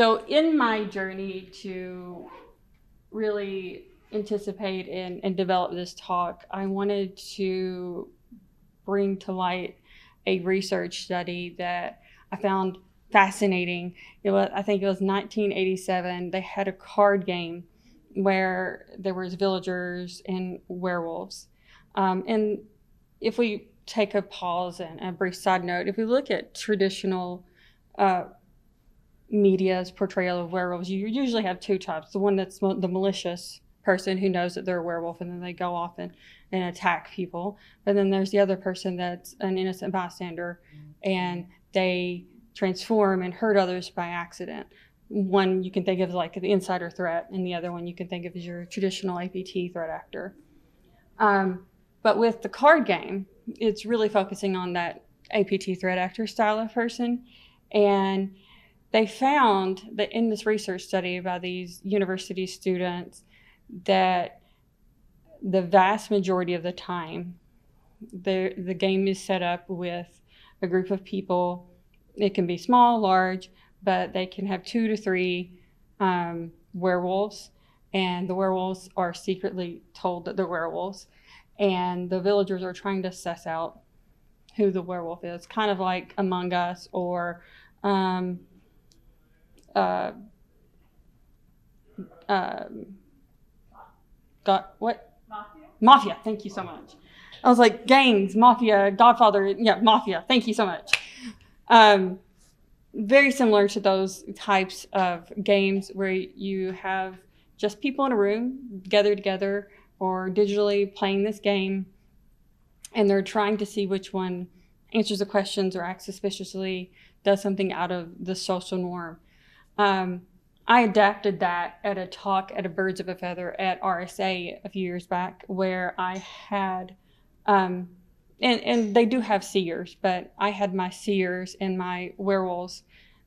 So in my journey to really anticipate and develop this talk, I wanted to bring to light a research study that I found fascinating. I think it was 1987. They had a card game where there was villagers and werewolves. And if we take a pause and a brief side note, if we look at traditional media's portrayal of werewolves, you usually have two types. The one that's the malicious person who knows that they're a werewolf and then they go off and attack people. But then there's the other person that's an innocent bystander and they transform and hurt others by accident. One you can think of as like the insider threat, and the other one you can think of as your traditional APT threat actor. But with the card game, it's really focusing on that APT threat actor style of person. And they found that in this research study by these university students that the vast majority of the time, the game is set up with a group of people. It can be small, large, but they can have 2 to 3 werewolves, and the werewolves are secretly told that they're werewolves, and the villagers are trying to suss out who the werewolf is, kind of like Among Us or Mafia. Thank you so much. I was like, gangs, mafia, Godfather. Yeah, mafia. Thank you so much. Very similar to those types of games where you have just people in a room gathered together or digitally playing this game, and they're trying to see which one answers the questions or acts suspiciously, does something out of the social norm. I adapted that at a talk at a Birds of a Feather at RSA a few years back, where I had, and they do have seers, but I had my seers and my werewolves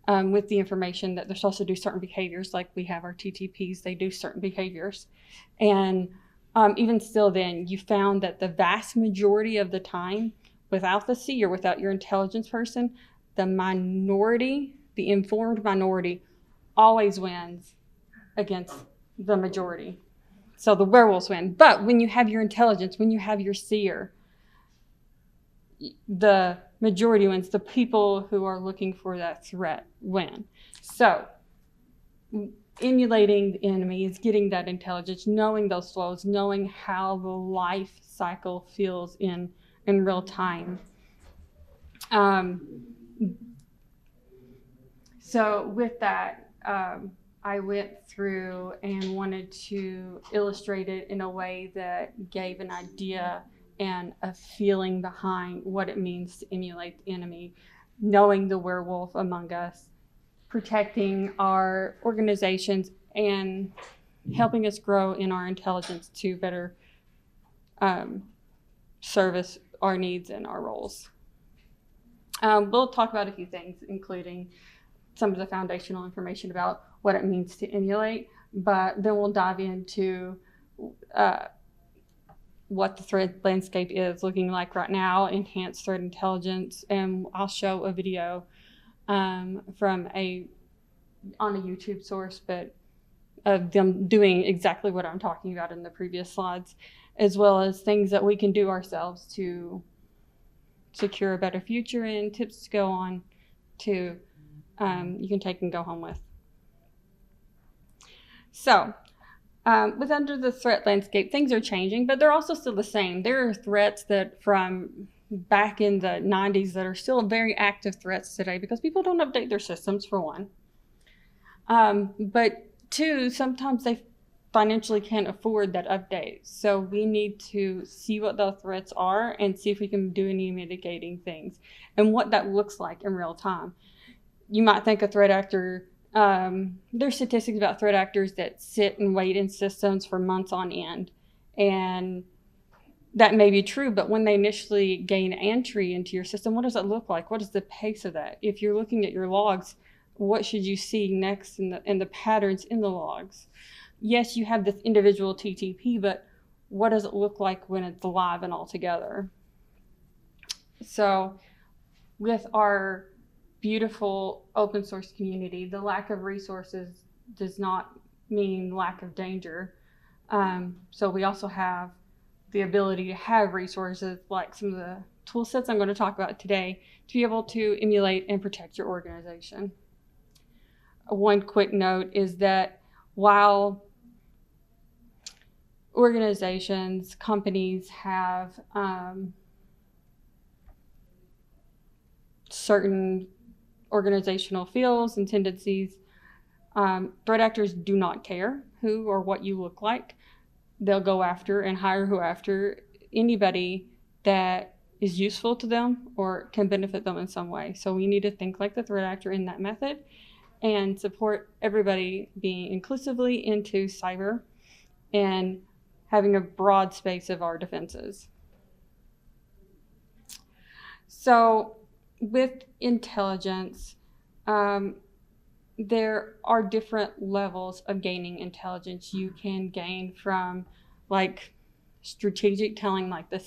with the information that they're supposed to do certain behaviors, like we have our TTPs, they do certain behaviors. And even still then, you found that the vast majority of the time, without the seer, without your intelligence person, the minority, the informed minority, always wins against the majority. So the werewolves win. But when you have your intelligence, when you have your seer, the majority wins. The people who are looking for that threat win. So emulating the enemy is getting that intelligence, knowing those flows, knowing how the life cycle feels in real time. So with that, I went through and wanted to illustrate it in a way that gave an idea and a feeling behind what it means to emulate the enemy, knowing the werewolf among us, protecting our organizations, and helping us grow in our intelligence to better service our needs and our roles. We'll talk about a few things, including some of the foundational information about what it means to emulate, but then we'll dive into what the threat landscape is looking like right now, enhanced threat intelligence, and I'll show a video on a YouTube source, but of them doing exactly what I'm talking about in the previous slides, as well as things that we can do ourselves to secure a better future and tips to go on to you can take and go home with. So with under the threat landscape, things are changing, but they're also still the same. There are threats that from back in the 90s that are still very active threats today because people don't update their systems, for one. But two, sometimes they financially can't afford that update. So we need to see what those threats are and see if we can do any mitigating things and what that looks like in real time. You might think a threat actor, there's statistics about threat actors that sit and wait in systems for months on end. And that may be true, but when they initially gain entry into your system, what does it look like? What is the pace of that? If you're looking at your logs, what should you see next in the patterns in the logs? Yes, you have this individual TTP, but what does it look like when it's live and all together? So with our beautiful open source community. The lack of resources does not mean lack of danger. So we also have the ability to have resources like some of the tool sets I'm going to talk about today to be able to emulate and protect your organization. One quick note is that while organizations, companies have certain organizational feels and tendencies, threat actors do not care who or what you look like. They'll go after and hire after anybody that is useful to them or can benefit them in some way. So we need to think like the threat actor in that method and support everybody being inclusively into cyber and having a broad space of our defenses. So with intelligence, there are different levels of gaining intelligence. You can gain from like strategic telling, like the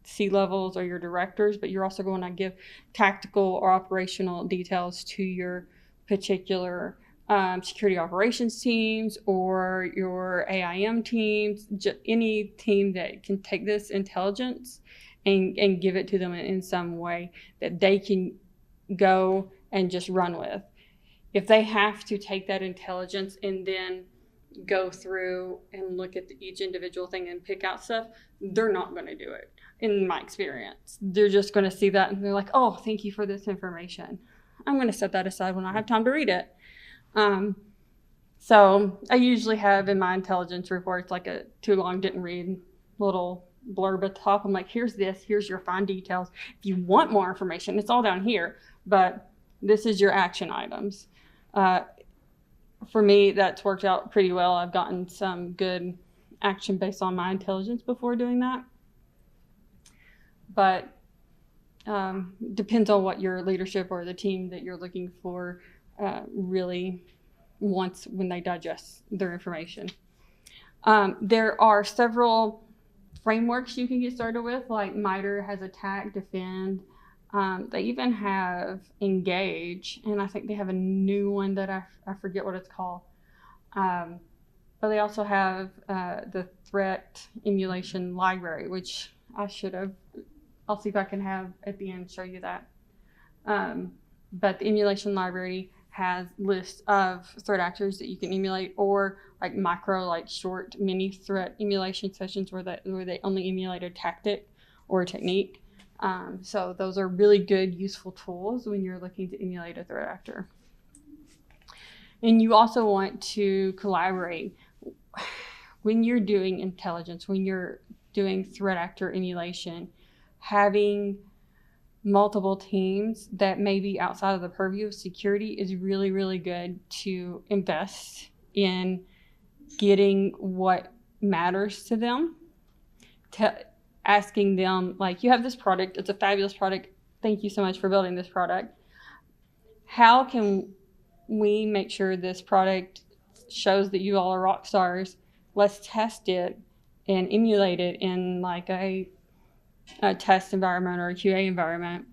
C-levels or your directors, but you're also going to give tactical or operational details to your particular security operations teams or your AIM teams, any team that can take this intelligence and give it to them in some way that they can go and just run with. If they have to take that intelligence and then go through and look at each individual thing and pick out stuff, they're not going to do it, in my experience. They're just going to see that and they're like, oh, thank you for this information. I'm going to set that aside when I have time to read it. So I usually have in my intelligence reports like a too long didn't read little blurb at the top. I'm like, here's this, here's your fine details. If you want more information, it's all down here, but this is your action items. For me, that's worked out pretty well. I've gotten some good action based on my intelligence before doing that. But depends on what your leadership or the team that you're looking for really wants when they digest their information. There are several frameworks you can get started with, like MITRE has attack, defend. They even have engage, and I think they have a new one that I forget what it's called. But they also have the threat emulation library, which I should have. I'll see if I can have at the end show you that. But the emulation library has lists of threat actors that you can emulate, or like micro, like short mini threat emulation sessions where they only emulate a tactic or a technique. So those are really good, useful tools when you're looking to emulate a threat actor. And you also want to collaborate. When you're doing intelligence, when you're doing threat actor emulation, having multiple teams that may be outside of the purview of security is really, really good to invest in getting what matters to them, asking them, like, you have this product, it's a fabulous product, thank you so much for building this product. How can we make sure this product shows that you all are rock stars? Let's test it and emulate it in like a test environment or a QA environment.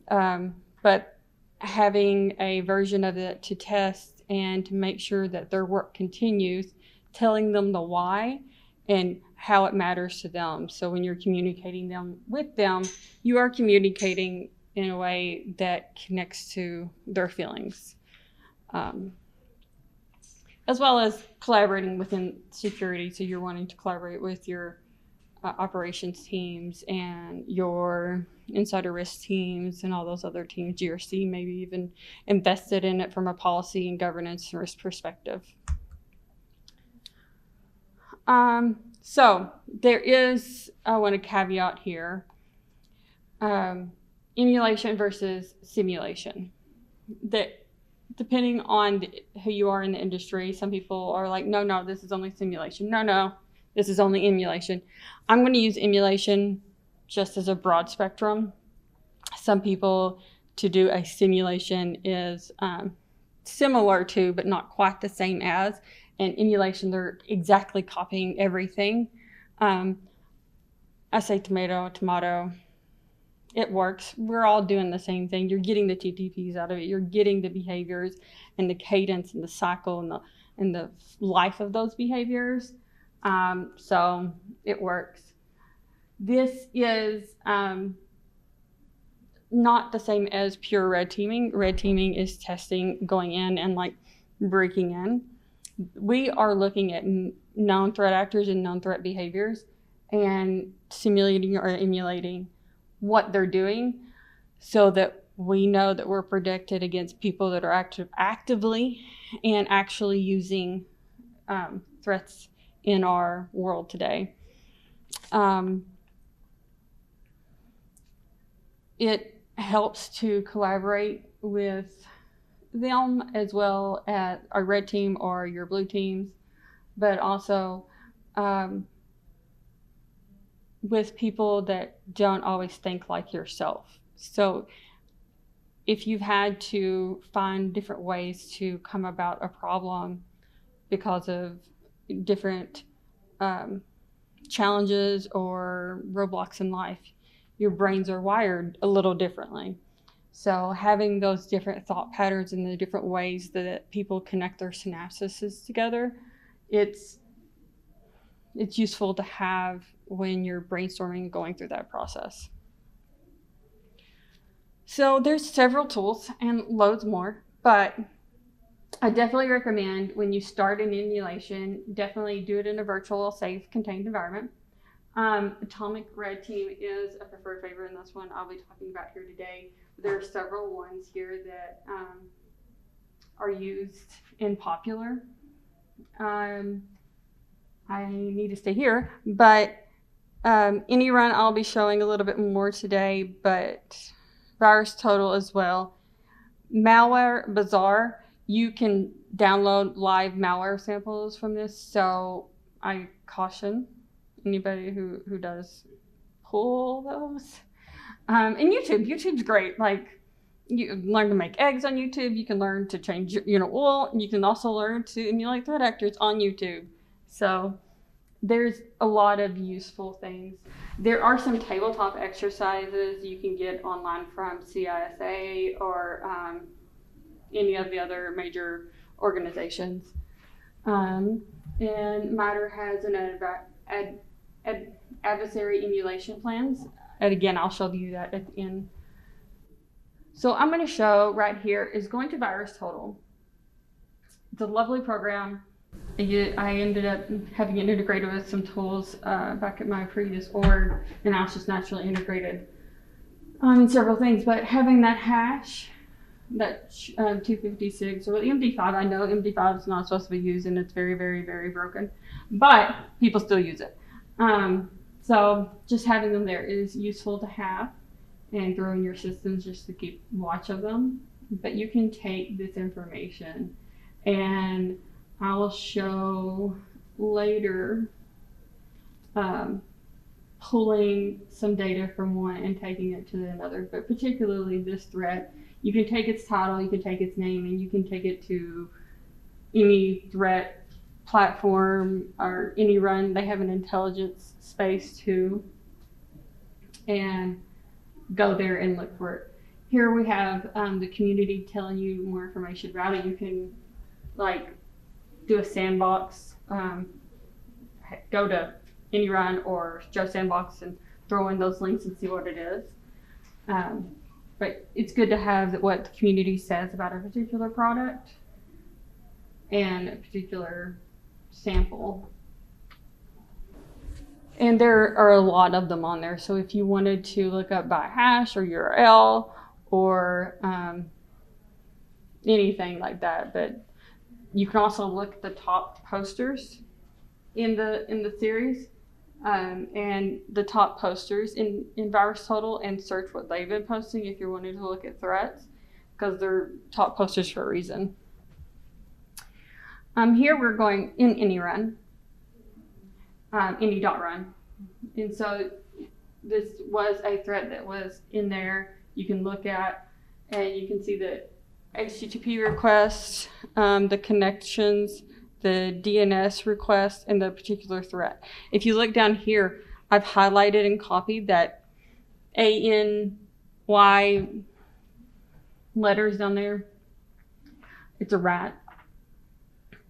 But having a version of it to test and to make sure that their work continues, telling them the why and how it matters to them. So when you're communicating with them, you are communicating in a way that connects to their feelings. As well as collaborating within security. So you're wanting to collaborate with your operations teams and your insider risk teams and all those other teams. GRC maybe even invested in it from a policy and governance and risk perspective. So there is, I want to caveat here, emulation versus simulation. That depending on who you are in the industry, some people are like, no, this is only simulation. No, this is only emulation. I'm going to use emulation just as a broad spectrum. Some people, to do a simulation is similar to, but not quite the same as, and emulation, they're exactly copying everything. I say tomato, It works. We're all doing the same thing. You're getting the TTPs out of it. You're getting the behaviors and the cadence and the cycle and the life of those behaviors. So it works. This is not the same as pure red teaming. Red teaming is testing, going in and like breaking in. We are looking at known threat actors and known threat behaviors and simulating or emulating what they're doing so that we know that we're protected against people that are actively and actually using threats in our world today. It helps to collaborate with them as well as our red team or your blue teams, but also with people that don't always think like yourself. So if you've had to find different ways to come about a problem because of different challenges or roadblocks in life, your brains are wired a little differently. So having those different thought patterns and the different ways that people connect their synapses together, it's useful to have when you're brainstorming and going through that process. So there's several tools and loads more, but I definitely recommend when you start an emulation, definitely do it in a virtual, safe, contained environment. Atomic Red Team is a preferred favorite, and that's one I'll be talking about here today. There are several ones here that are used in popular. I need to stay here, but any run I'll be showing a little bit more today, but VirusTotal as well. Malware Bazaar, you can download live malware samples from this, so I caution anybody who does pull those. And YouTube's great. Like, you learn to make eggs on YouTube. You can learn to change oil. You can also learn to emulate threat actors on YouTube. So there's a lot of useful things. There are some tabletop exercises you can get online from CISA or any of the other major organizations. And MITRE has an adversary emulation plans. And again, I'll show you that at the end. So I'm going to show right here is going to VirusTotal. It's a lovely program. I ended up having it integrated with some tools back at my previous org, and now it's just naturally integrated in several things. But having that hash, that 256, or the MD5, I know MD5 is not supposed to be used, and it's very, very, very broken, but people still use it. So just having them there is useful to have and throw in your systems just to keep watch of them. But you can take this information, and I will show later pulling some data from one and taking it to another. But particularly this threat, you can take its title, you can take its name, and you can take it to any threat platform or any run. They have an intelligence space too, and go there and look for it. Here we have the community telling you more information about it. You can like do a sandbox, go to any run or Joe Sandbox and throw in those links and see what it is. But it's good to have what the community says about a particular product and a particular sample. And there are a lot of them on there. So if you wanted to look up by hash or URL or anything like that, but you can also look at the top posters in the series and the top posters in VirusTotal and search what they've been posting if you're wanting to look at threats, because they're top posters for a reason. Here we're going in any run, any.run. And so this was a threat that was in there. You can look at and you can see the HTTP requests, the connections, the DNS request, and the particular threat. If you look down here, I've highlighted and copied that ANY letters down there. It's a rat,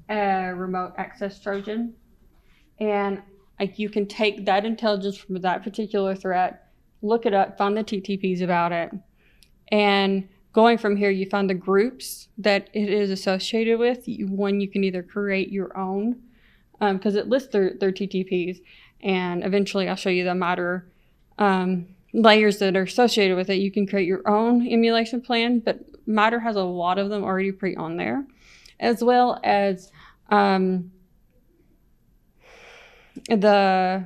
a remote access Trojan. And like you can take that intelligence from that particular threat, look it up, find the TTPs about it, and going from here, you find the groups that it is associated with. One, you can either create your own, because it lists their TTPs, and eventually I'll show you the MITRE layers that are associated with it. You can create your own emulation plan, but MITRE has a lot of them already pre on there, as well as the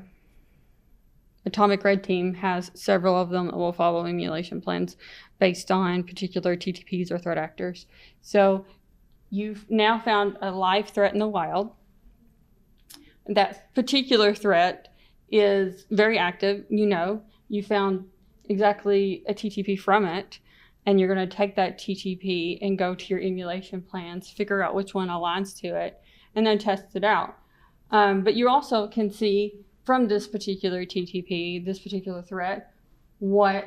Atomic Red Team has several of them that will follow emulation plans based on particular TTPs or threat actors. So you've now found a live threat in the wild. That particular threat is very active. You found exactly a TTP from it, and you're going to take that TTP and go to your emulation plans, figure out which one aligns to it, and then test it out. But you also can see from this particular TTP, this particular threat, what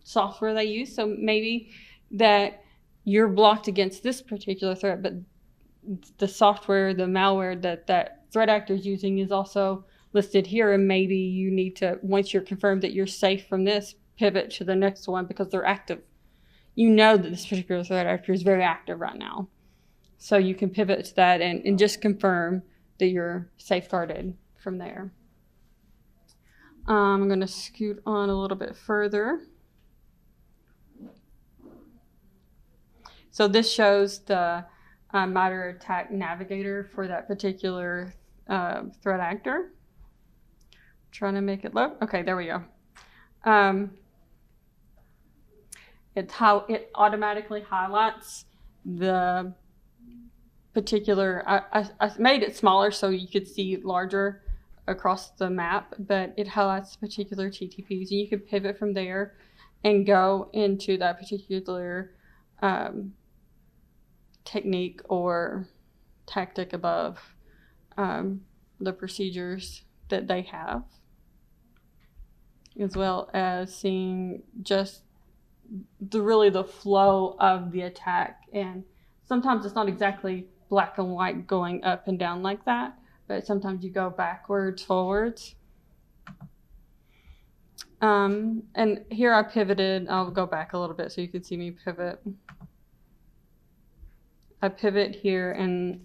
software they use. So maybe that you're blocked against this particular threat, but the software, the malware that threat actor is using is also listed here, and maybe you need to, once you're confirmed that you're safe from this, pivot to the next one because they're active. You know that this particular threat actor is very active right now. So you can pivot to that and just confirm that you're safeguarded from there. I'm going to scoot on a little bit further. So this shows the MITRE ATT&CK navigator for that particular threat actor. Trying to make it load. Okay, there we go. It automatically highlights the particular, I made it smaller so you could see larger across the map, but it highlights particular TTPs, and you can pivot from there and go into that particular technique or tactic above the procedures that they have, as well as seeing just the flow of the attack. And sometimes it's not exactly black and white going up and down like that, but sometimes you go backwards, forwards. And here I pivoted. I'll go back a little bit so you can see me pivot. I pivot here, and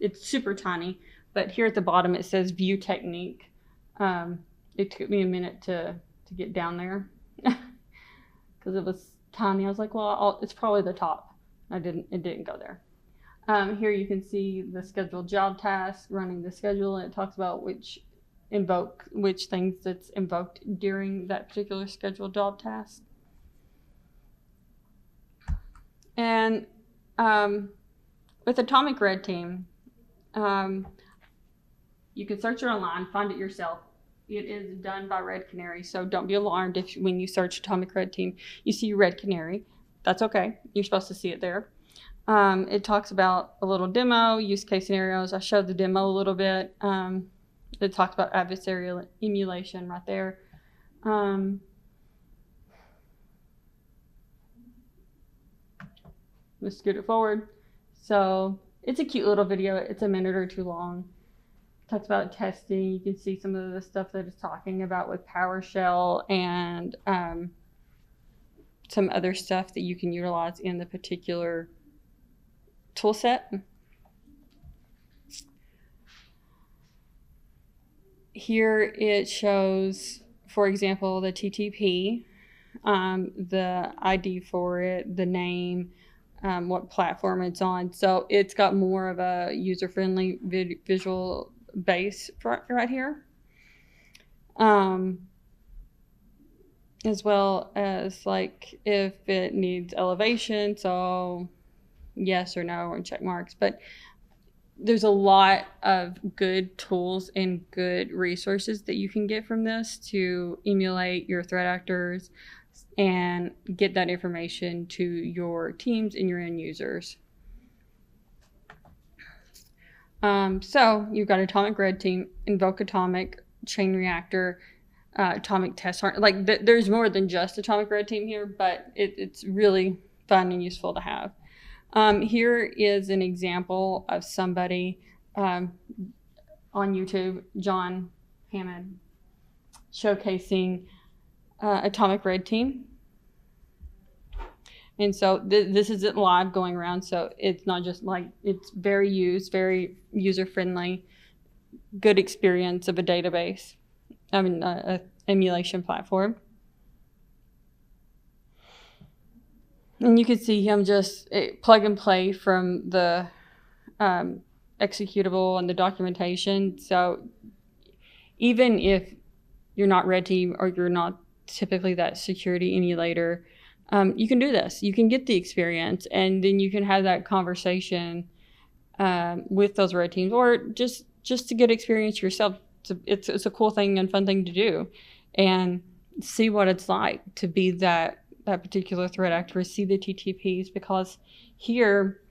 it's super tiny, but here at the bottom it says view technique. It took me a minute to get down there because it was tiny. I was like, well, it's probably the top. It didn't go there. Here you can see the scheduled job task, running the schedule, and it talks about which things that's invoked during that particular scheduled job task. And with Atomic Red Team, you can search it online, find it yourself. It is done by Red Canary, so don't be alarmed if when you search Atomic Red Team, you see Red Canary. That's okay. You're supposed to see it there. It talks about a little demo, use case scenarios. I showed the demo a little bit. It talks about adversarial emulation right there. Let's scoot it forward. So it's a cute little video. It's a minute or two long. It talks about testing. You can see some of the stuff that it's talking about with PowerShell and some other stuff that you can utilize in the particular tool set. Here it shows, for example, the TTP, the ID for it, the name, what platform it's on. So it's got more of a user-friendly visual base right here. As well as like if it needs elevation, so yes or no or check marks. But there's a lot of good tools and good resources that you can get from this to emulate your threat actors and get that information to your teams and your end users. So you've got Atomic Red Team, Invoke Atomic, Chain Reactor, atomic tests aren't like there's more than just atomic red team here, but it's really fun and useful to have. Here is an example of somebody on YouTube, John Hammond, showcasing atomic red team. And so this isn't live going around, so it's not just like, it's very user-friendly, good experience of a database. I mean, a emulation platform. And you can see him just plug and play from the executable and the documentation. So even if you're not red team or you're not typically that security emulator, you can do this. You can get the experience, and then you can have that conversation with those red teams, or just to get experience yourself. It's a cool thing and fun thing to do, and see what it's like to be that particular threat actor, see the TTPs, because here,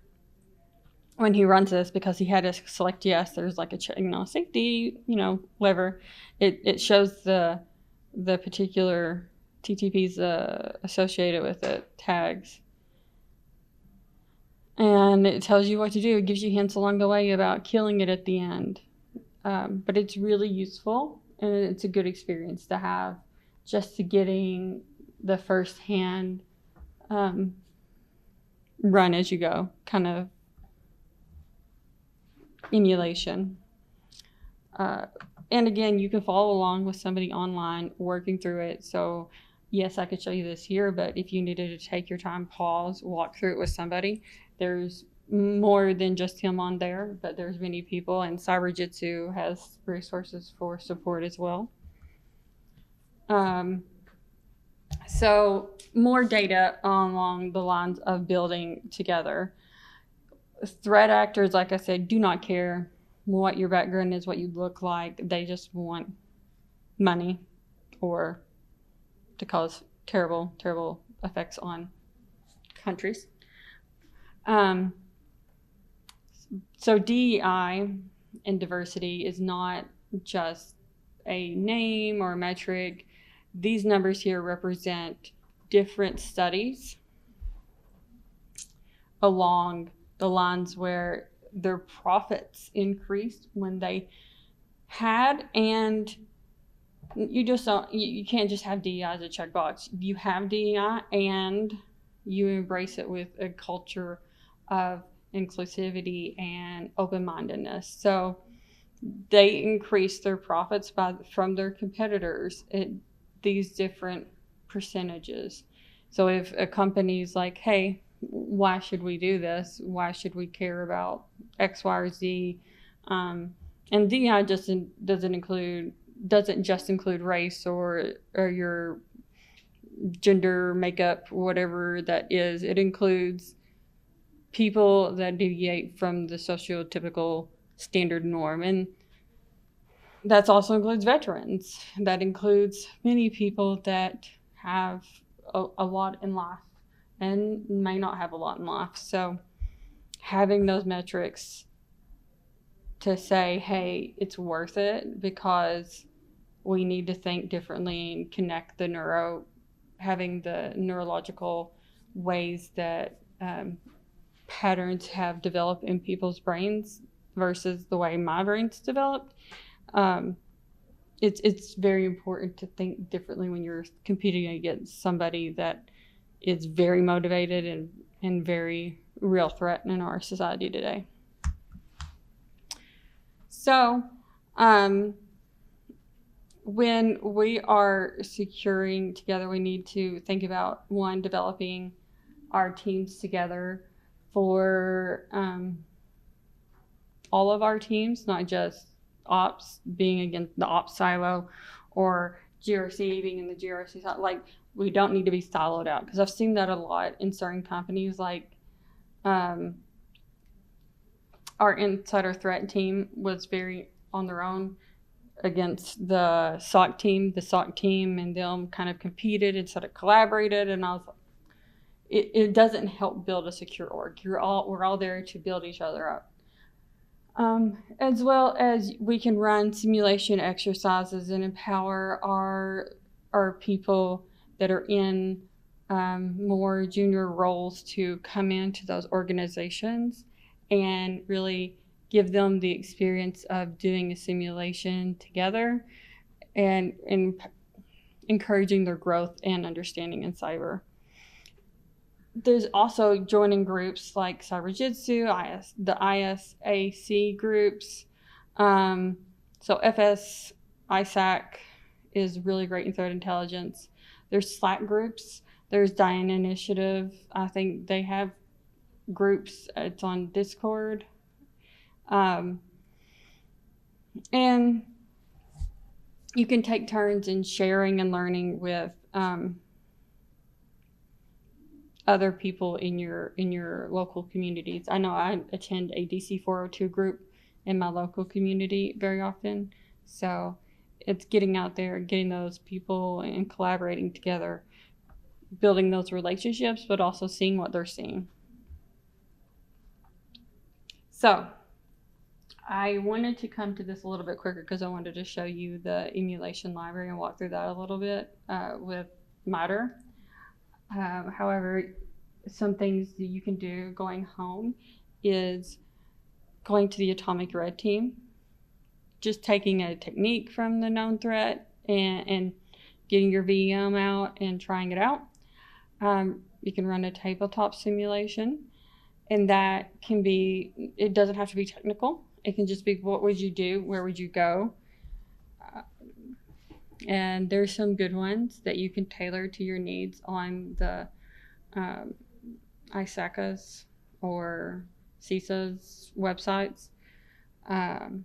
when he runs this, because he had to select yes, there's like a safety lever. It shows the particular TTPs associated with it, tags, and it tells you what to do. It gives you hints along the way about killing it at the end. But it's really useful, and it's a good experience to have, just to getting the first-hand run as you go kind of emulation. And again, you can follow along with somebody online working through it. So yes, I could show you this here, but if you needed to take your time, pause, walk through it with somebody, there's more than just him on there, but there's many people, and Cyberjitsu has resources for support as well. So more data along the lines of building together. Threat actors, like I said, do not care what your background is, what you look like. They just want money or to cause terrible, terrible effects on countries. So DEI and diversity is not just a name or a metric. These numbers here represent different studies along the lines where their profits increased when they had, and you just don't, you can't just have DEI as a checkbox. You have DEI and you embrace it with a culture of inclusivity and open-mindedness. So they increase their profits from their competitors at these different percentages. So if a company's like, hey, why should we do this? Why should we care about X, Y, or Z? And DEI doesn't just include race or your gender makeup, whatever that is. It includes people that deviate from the sociotypical standard norm, and that also includes veterans. That includes many people that have a lot in life and may not have a lot in life. So having those metrics to say, hey, it's worth it because we need to think differently and connect having the neurological ways that patterns have developed in people's brains versus the way my brain's developed. It's very important to think differently when you're competing against somebody that is very motivated and very real threat in our society today. So when we are securing together, we need to think about, one, developing our teams together for all of our teams, not just ops being against the ops silo or GRC being in the GRC silo. Like, we don't need to be siloed out, because I've seen that a lot in certain companies. Like our insider threat team was very on their own against the SOC team. The SOC team and them kind of competed instead of collaborated, and I was like, it doesn't help build a secure org. We're all there to build each other up. As well as we can run simulation exercises and empower our people that are in more junior roles to come into those organizations and really give them the experience of doing a simulation together and encouraging their growth and understanding in cyber. There's also joining groups like Cyber Jitsu, the ISAC groups. So FS ISAC is really great in threat intelligence. There's Slack groups. There's Diana Initiative. I think they have groups. It's on Discord. And you can take turns in sharing and learning with other people in your local communities. I know I attend a DC 402 group in my local community very often. So it's getting out there, getting those people and collaborating together, building those relationships, but also seeing what they're seeing. So I wanted to come to this a little bit quicker because I wanted to show you the emulation library and walk through that a little bit with MITRE. However, some things that you can do going home is going to the Atomic Red Team, just taking a technique from the known threat and getting your VM out and trying it out. You can run a tabletop simulation, and that can be, it doesn't have to be technical. It can just be, what would you do? Where would you go? And there's some good ones that you can tailor to your needs on the ISACA's or CISA's websites. And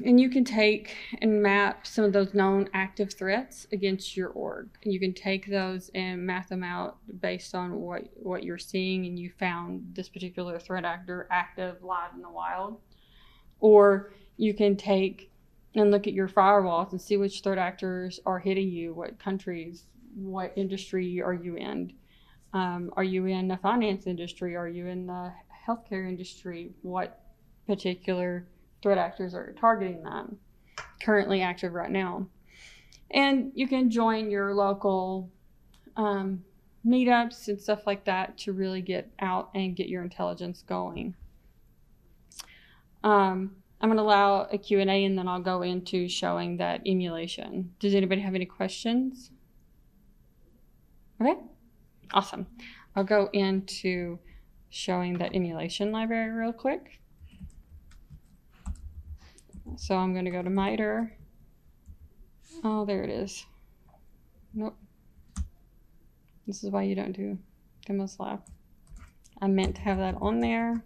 you can take and map some of those known active threats against your org. And you can take those and map them out based on what you're seeing and you found this particular threat actor active live in the wild. Or you can take and look at your firewalls and see which threat actors are hitting you, what countries, what industry are you in. Are you in the finance industry? Are you in the healthcare industry? What particular threat actors are targeting them currently active right now? And you can join your local meetups and stuff like that to really get out and get your intelligence going. I'm going to allow a Q&A and then I'll go into showing that emulation. Does anybody have any questions? Okay, awesome. I'll go into showing that emulation library real quick. So I'm going to go to MITRE. Oh, there it is. Nope. This is why you don't do Demos Lab. I meant to have that on there.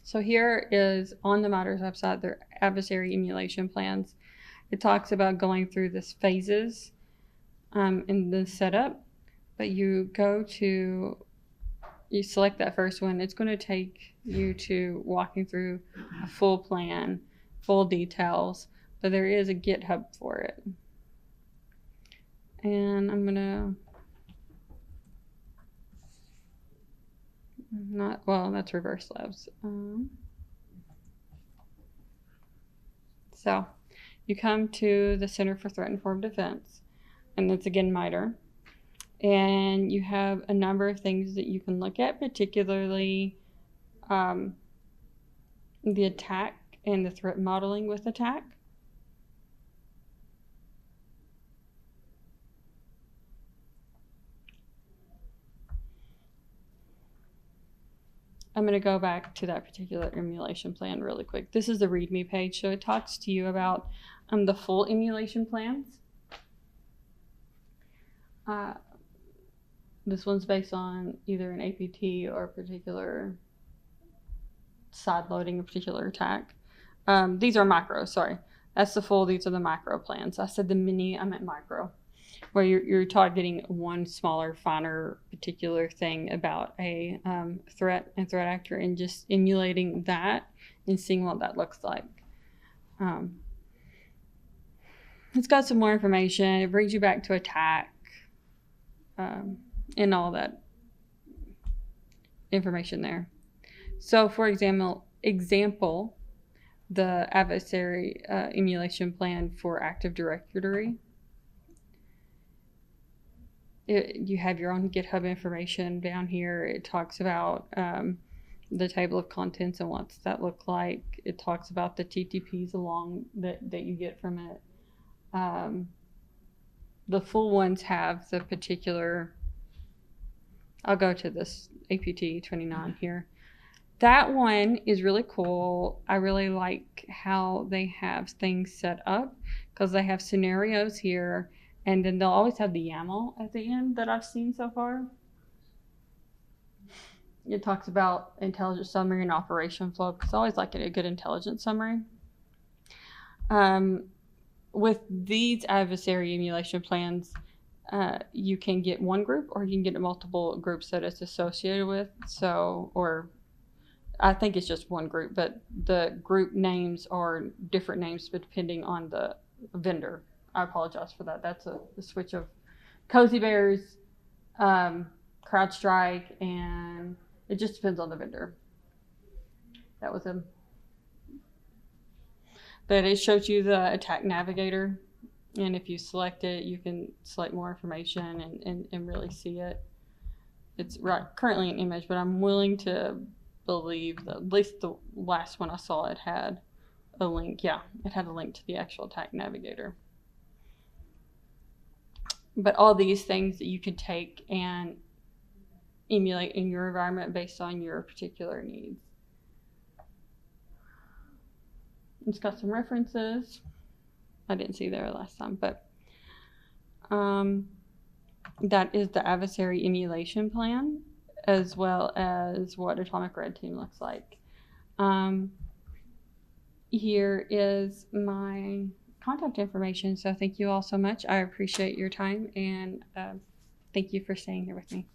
So here is on the MITRE's website, their adversary emulation plans. It talks about going through this phases in the setup, but you select that first one. It's going to take you to walking through a full plan, full details, but there is a GitHub for it. And I'm going to that's Reverse Labs. So you come to the Center for Threat Informed Defense, and it's again MITRE. And you have a number of things that you can look at, particularly the attack and the threat modeling with attack. I'm going to go back to that particular emulation plan really quick. This is the README page, so it talks to you about the full emulation plans. This one's based on either an APT or a particular side loading a particular attack. These are macro, sorry. That's the full, these are the macro plans. I said the mini, I meant micro, where you're targeting one smaller, finer, particular thing about a threat and threat actor and just emulating that and seeing what that looks like. It's got some more information. It brings you back to attack. and all that information there. So for example, the adversary emulation plan for Active Directory. You have your own GitHub information down here. It talks about the table of contents and what's that look like. It talks about the TTPs along that you get from it. The full ones have the particular, I'll go to this APT 29 here. That one is really cool. I really like how they have things set up because they have scenarios here, and then they'll always have the YAML at the end that I've seen so far. It talks about intelligence summary and operation flow because I always like a good intelligence summary. With these adversary emulation plans, you can get one group or you can get multiple groups that it's associated with. Or I think it's just one group, but the group names are different names depending on the vendor. I apologize for that. That's the switch of Cozy Bears, CrowdStrike, and it just depends on the vendor. That was him. But it shows you the attack navigator, and if you select it, you can select more information and really see it. It's currently an image, but I'm willing to believe that at least the last one I saw, it had a link. Yeah, it had a link to the actual attack navigator. But all these things that you can take and emulate in your environment based on your particular needs. It's got some references. I didn't see there last time, but that is the adversary emulation plan, as well as what Atomic Red Team looks like. Here is my contact information. So thank you all so much. I appreciate your time, and thank you for staying here with me.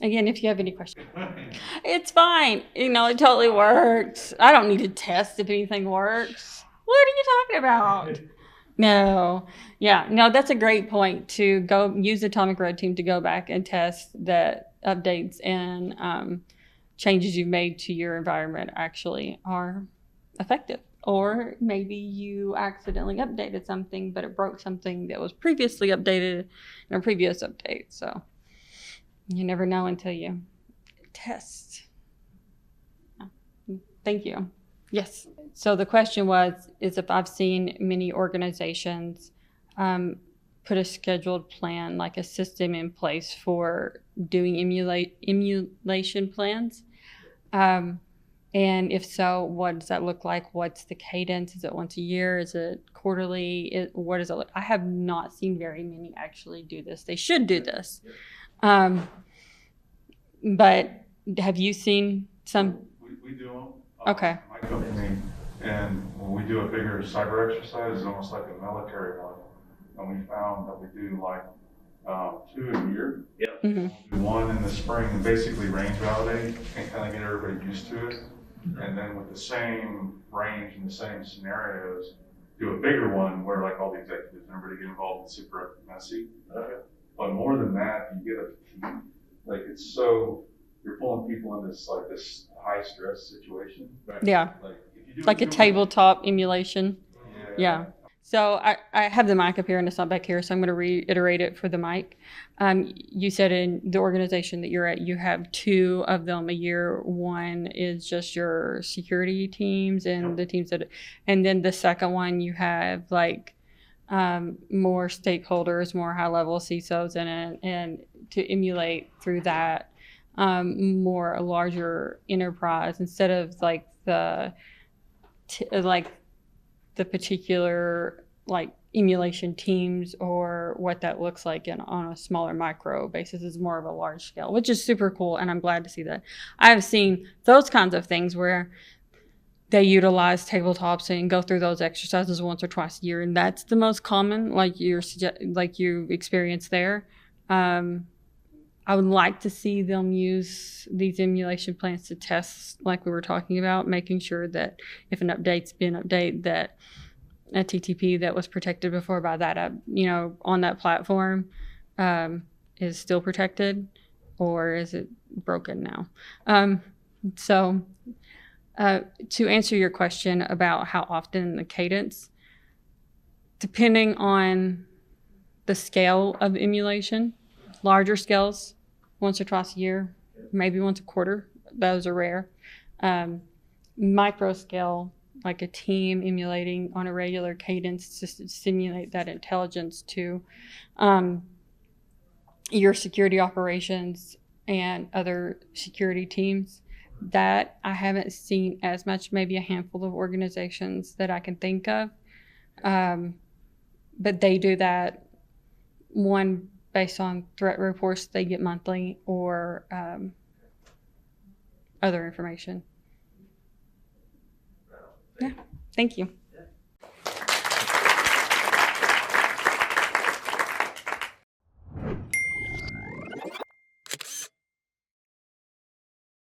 Again, if you have any questions. It's fine. You know, it totally works. I don't need to test if anything works. What are you talking about? No. Yeah, no, that's a great point, to go use Atomic Red Team to go back and test that updates and changes you've made to your environment actually are effective. Or maybe you accidentally updated something, but it broke something that was previously updated in a previous update. So you never know until you test. Thank you. Yes. So the question is if I've seen many organizations put a scheduled plan, like a system in place for doing emulation plans. And if so, what does that look like? What's the cadence? Is it once a year? Is it quarterly? What does it look? I have not seen very many actually do this. They should do this. But have you seen some? We do them. Okay. My company, and when we do a bigger cyber exercise, it's almost like a military one. And we found that we do like 2 a year. Yep. Mm-hmm. One in the spring and basically range validate and kind of get everybody used to it. And then with the same range and the same scenarios, do a bigger one where like all the executives and everybody get involved and super messy. Okay. But more than that, you get a fatigue. Like it's so, you're pulling people in this like this high stress situation. Right. Yeah. Like if you do Like a tabletop emulation. Yeah. So I have the mic up here and it's not back here, so I'm going to reiterate it for the mic. You said in the organization that you're at, you have 2 of them a year. One is just your security teams and the teams and then the second one you have like more stakeholders, more high level CISOs in it, and to emulate through that more a larger enterprise instead of like the particular like emulation teams or what that looks like on a smaller micro basis is more of a large scale, which is super cool, and I'm glad to see that. I've seen those kinds of things where they utilize tabletops and go through those exercises once or twice a year, and that's the most common, like you experience there. I would like to see them use these emulation plans to test, like we were talking about, making sure that if an update's been updated, that a TTP that was protected before by that, on that platform is still protected, or is it broken now? So to answer your question about how often the cadence, depending on the scale of emulation, larger scales, once or twice a year, maybe once a quarter, those are rare. Micro scale, like a team emulating on a regular cadence to simulate that intelligence to your security operations and other security teams, that I haven't seen as much, maybe a handful of organizations that I can think of. But they do that, one, based on threat reports they get monthly, or other information. Yeah, thank you.